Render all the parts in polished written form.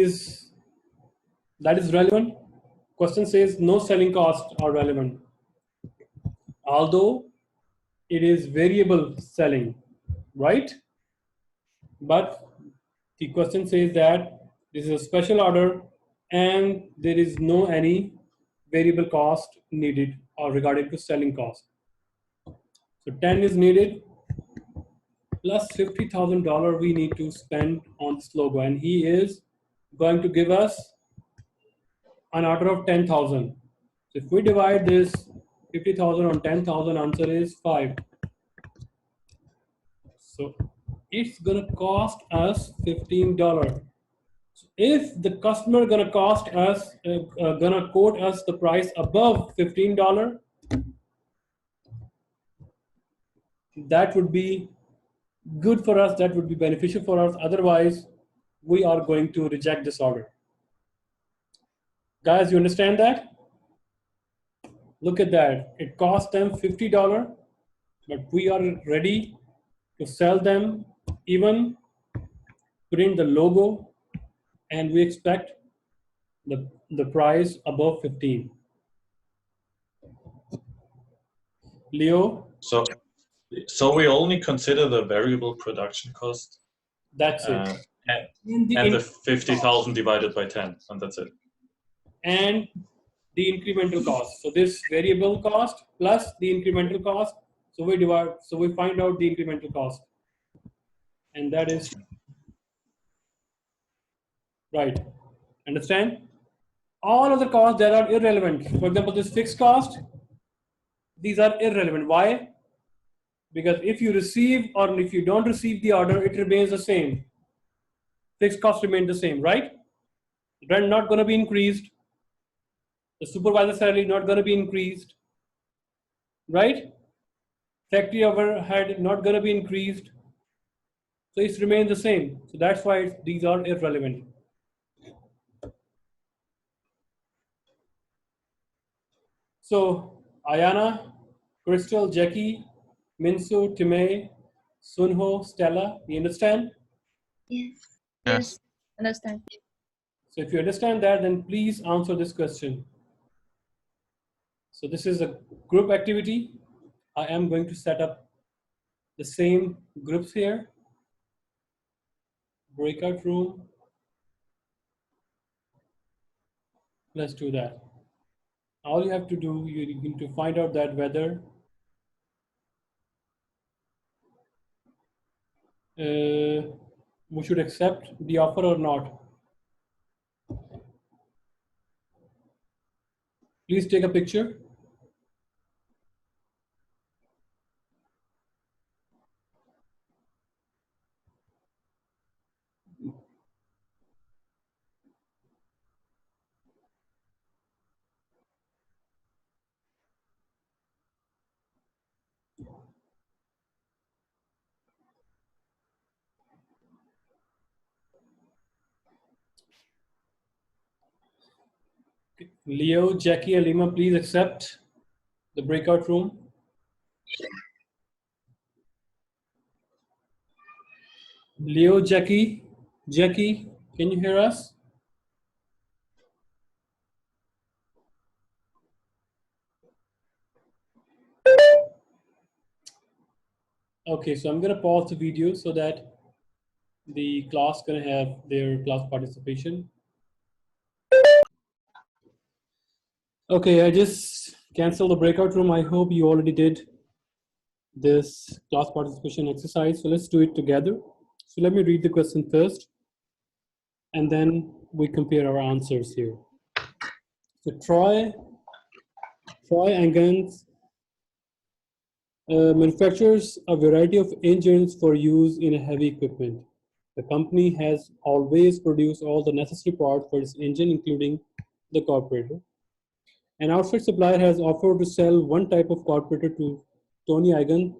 is relevant. Question says no selling costs are relevant, although it is variable selling, right? But the question says that this is a special order and there is no any variable cost needed or regarding to selling cost. So 10 is needed plus $50,000 we need to spend on this logo, and he is going to give us an order of 10,000. So if we divide this 50,000 on 10,000, answer is 5. So it's gonna cost us $15. So if the customer gonna cost us, gonna quote us the price above $15, that would be good for us, that would be beneficial for us. Otherwise, we are going to reject this order. Guys, you understand that? Look at that. It cost them $50, but we are ready to sell them, even print the logo, and we expect the price above 15. Leo? So we only consider the variable production cost? That's it. And the 50,000 divided by 10, and that's it. And the incremental cost. So this variable cost plus the incremental cost. So we divide. So we find out the incremental cost, and that is right. Understand? All other costs that are irrelevant. For example, this fixed cost. These are irrelevant. Why? Because if you receive or if you don't receive the order, it remains the same. Fixed cost remains the same, right? Rent not going to be increased. The supervisor salary not going to be increased, right? Factory overhead not going to be increased. So it remains the same. So that's why these are irrelevant. So Ayana, Crystal, Jackie, Minsu, Timay, Sunho, Stella, you understand? Yes. Understand. So if you understand that, then please answer this question. So this is a group activity. I am going to set up the same groups here. Breakout room. Let's do that. All you have to do, you need to find out that whether we should accept the offer or not. Please take a picture. Leo, Jackie, and Lima, please accept the breakout room. Leo, Jackie, can you hear us? Okay, so I'm going to pause the video so that the class can have their class participation. Okay, I just canceled the breakout room. I hope you already did this class participation exercise. So let's do it together. So let me read the question first, and then we compare our answers here. So Troy and Guns manufactures a variety of engines for use in heavy equipment. The company has always produced all the necessary parts for its engine, including the carburetor. An outside supplier has offered to sell one type of carburetor to Tony Eigen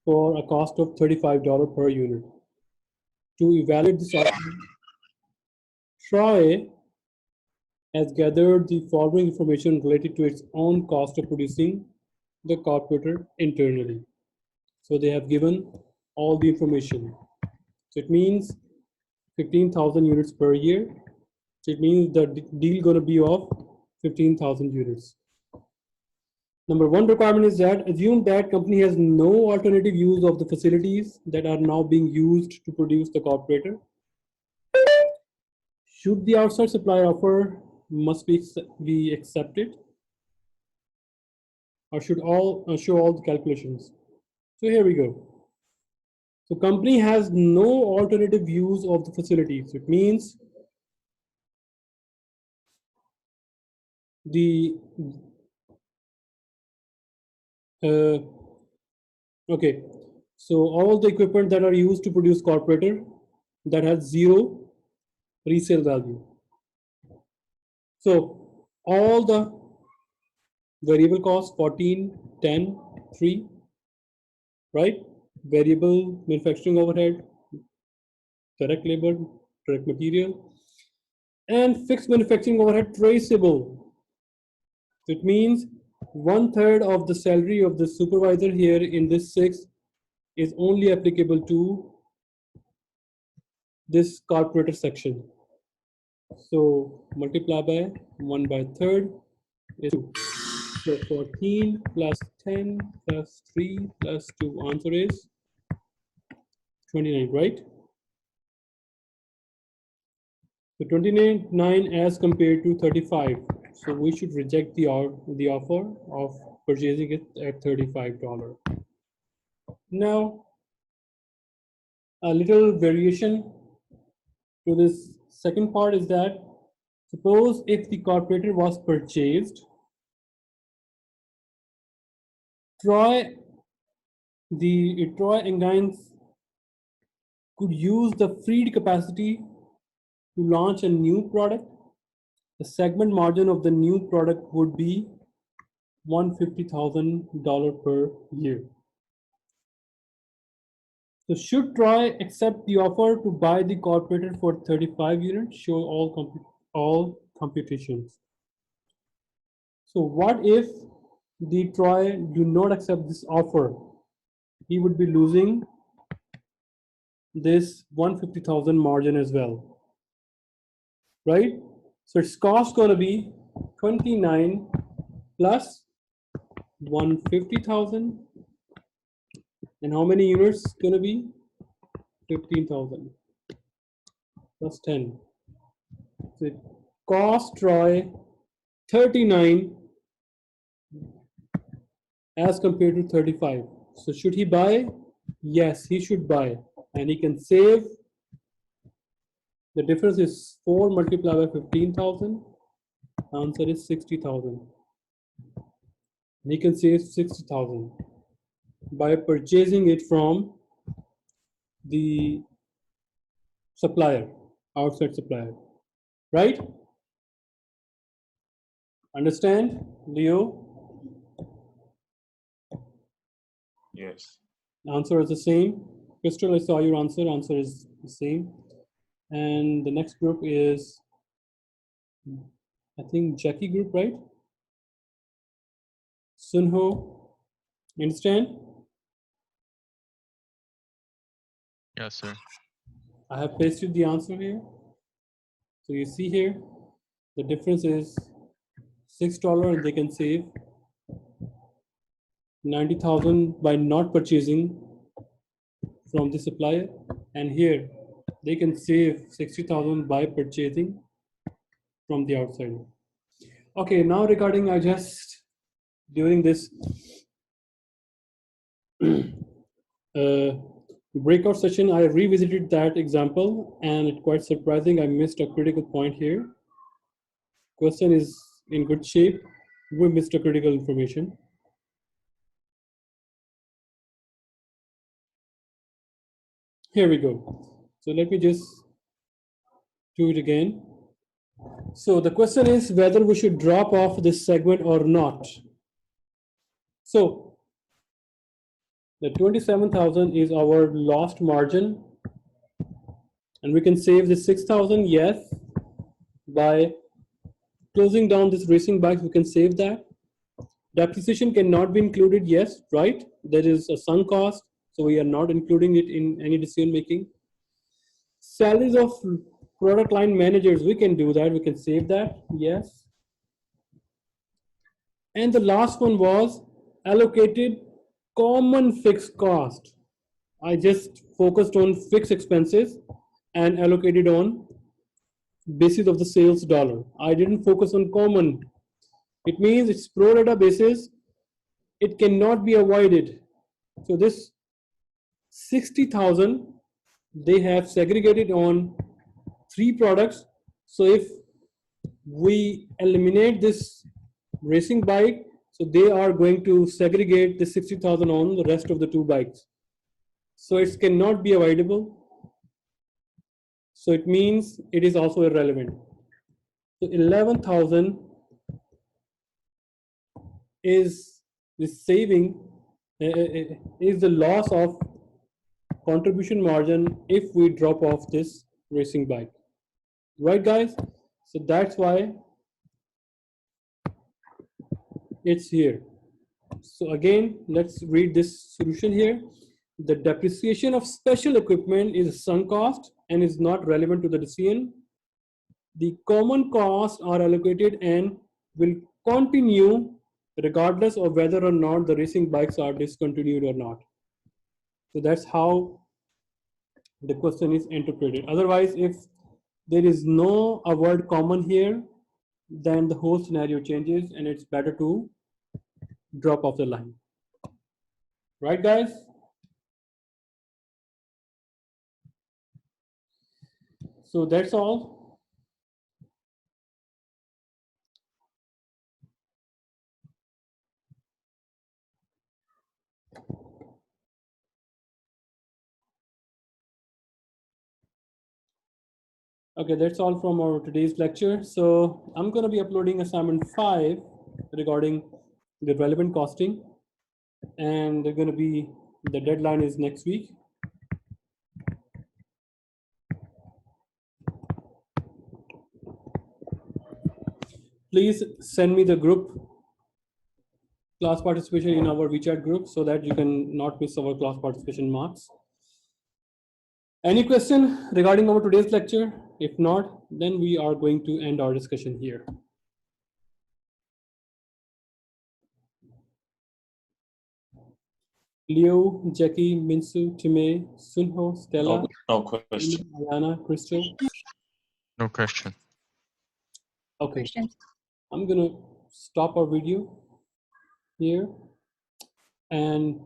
for a cost of $35 per unit. To evaluate this offer, Troy has gathered the following information related to its own cost of producing the carburetor internally. So they have given all the information. So it means 15,000 units per year, So it means the deal going to be of 15,000 units. Number one requirement is that assume that company has no alternative use of the facilities that are now being used to produce the carburetor. Should the outside supplier offer must be accepted, or should all show all the calculations? So here we go. So company has no alternative use of the facilities. It means the okay. So all the equipment that are used to produce carburetor that has zero resale value. So all the variable costs 14, 10, 3, right? Variable manufacturing overhead, direct labor, direct material, and fixed manufacturing overhead traceable. It means 1/3 of the salary of the supervisor here in this 6 is only applicable to this carburetor section. So multiply by 1/3 is 2. So 14 plus 10 plus 3 plus 2, answer is 29, right? So 29 as compared to 35. So we should reject the offer of purchasing it at $35. Now, a little variation to this second part is that suppose if the carburetor was purchased, Troy Engines could use the freed capacity to launch a new product. The segment margin of the new product would be $150,000 per year. So should Troy accept the offer to buy the carburetor for 35 units? Show all computations. So what if the Troy do not accept this offer? He would be losing this 150,000 margin as well, right? So its cost going to be 29 plus 150,000, and how many units going to be 15,000 plus 10. So it cost Troy 39 as compared to 35. So should he buy? Yes, he should buy, and he can save. The difference is 4 multiplied by 15,000. Answer is 60,000. He can save 60,000 by purchasing it from the supplier, outside supplier, right? Understand, Leo? Yes. Answer is the same. Crystal, I saw your answer. Answer is the same. And the next group is, I think, Jackie group, right? Sunho, understand? Yes, sir. I have pasted the answer here. So you see here, the difference is $6, and they can save 90,000 by not purchasing from the supplier. And here, they can save 60,000 by purchasing from the outside. Okay, now regarding during this breakout session, I revisited that example, and it's quite surprising. I missed a critical point here. Question is in good shape. We missed a critical information. Here we go. So let me just do it again. So the question is whether we should drop off this segment or not. So the 27,000 is our lost margin, and we can save the 6,000, yes. By closing down this racing bikes, we can save that. Depreciation cannot be included, yes, right? There is a sunk cost, so we are not including it in any decision making. Salaries of product line managers, we can do that. We can save that. Yes. And the last one was allocated common fixed cost. I just focused on fixed expenses and allocated on basis of the sales dollar. I didn't focus on common. It means it's pro rata basis. It cannot be avoided. So this 60,000, they have segregated on 3 products. So if we eliminate this racing bike, so they are going to segregate the 60,000 on the rest of the 2 bikes. So it cannot be avoidable. So it means it is also irrelevant. So 11,000 is the saving, is the loss of contribution margin if we drop off this racing bike. Right, guys? So that's why it's here. So again, let's read this solution here. The depreciation of special equipment is sunk cost and is not relevant to the decision. The common costs are allocated and will continue regardless of whether or not the racing bikes are discontinued or not. So that's how the question is interpreted. Otherwise, if there is no a word common here, then the whole scenario changes and it's better to drop off the line. Right, guys? So that's all. Okay, that's all from our today's lecture. So I'm going to be uploading assignment 5 regarding the relevant costing, and they're going to be, the deadline is next week. Please send me the group class participation in our WeChat group so that you can not miss our class participation marks. Any question regarding our today's lecture? If not, then we are going to end our discussion here. Leo, Jackie, Minsu, Time, Sunho, Stella, No question. Ayana, Crystal. No question. Okay, Questions? I'm gonna stop our video here and